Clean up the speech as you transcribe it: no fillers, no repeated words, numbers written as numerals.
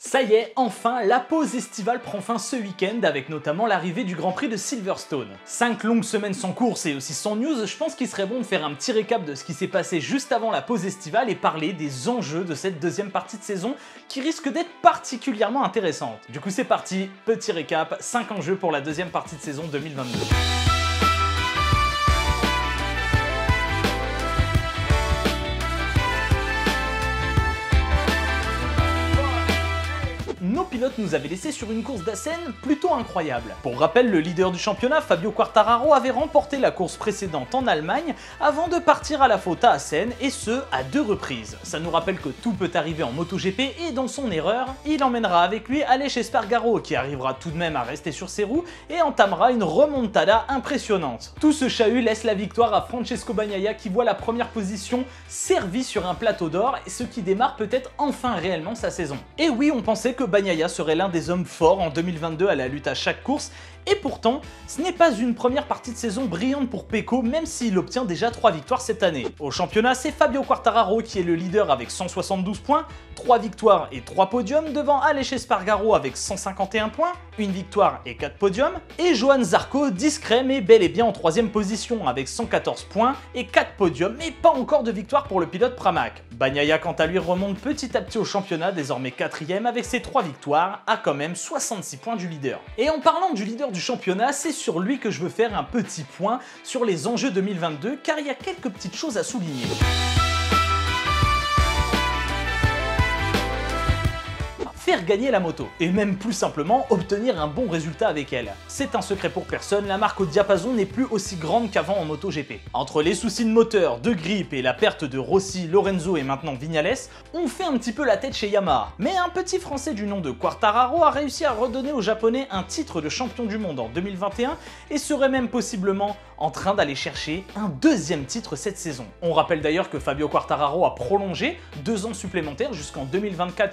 Ça y est, enfin, la pause estivale prend fin ce week-end avec notamment l'arrivée du Grand Prix de Silverstone. 5 longues semaines sans course et aussi sans news, je pense qu'il serait bon de faire un petit récap de ce qui s'est passé juste avant la pause estivale et parler des enjeux de cette deuxième partie de saison qui risque d'être particulièrement intéressante. Du coup c'est parti, petit récap, 5 enjeux pour la deuxième partie de saison 2022. Nos pilotes nous avaient laissé sur une course d'Assen plutôt incroyable. Pour rappel, le leader du championnat, Fabio Quartararo, avait remporté la course précédente en Allemagne avant de partir à la faute à Assen, et ce, à 2 reprises. Ça nous rappelle que tout peut arriver en MotoGP, et dans son erreur, il emmènera avec lui Aleix Espargaro, qui arrivera tout de même à rester sur ses roues et entamera une remontada impressionnante. Tout ce chahut laisse la victoire à Francesco Bagnaia, qui voit la première position servie sur un plateau d'or, ce qui démarre peut-être enfin réellement sa saison. Et oui, on pensait que Bagnaia serait l'un des hommes forts en 2022 à la lutte à chaque course, et pourtant, ce n'est pas une première partie de saison brillante pour Pecco, même s'il obtient déjà 3 victoires cette année. Au championnat, c'est Fabio Quartararo qui est le leader avec 172 points, 3 victoires et 3 podiums, devant Aleix Espargaro avec 151 points, 1 victoire et 4 podiums, et Johann Zarco, discret mais bel et bien en 3ème position avec 114 points et 4 podiums, mais pas encore de victoire pour le pilote Pramac. Bagnaia quant à lui remonte petit à petit au championnat, désormais 4ème avec ses 3 victoires, à quand même 66 points du leader. Et en parlant du leader du championnat, c'est sur lui que je veux faire un petit point sur les enjeux 2022, car il y a quelques petites choses à souligner. Faire gagner la moto, et même plus simplement obtenir un bon résultat avec elle. C'est un secret pour personne, la marque au diapason n'est plus aussi grande qu'avant en MotoGP. Entre les soucis de moteur, de grippe et la perte de Rossi, Lorenzo et maintenant Viñales, on fait un petit peu la tête chez Yamaha. Mais un petit français du nom de Quartararo a réussi à redonner aux japonais un titre de champion du monde en 2021 et serait même possiblement en train d'aller chercher un 2e titre cette saison. On rappelle d'ailleurs que Fabio Quartararo a prolongé 2 ans supplémentaires jusqu'en 2024 chez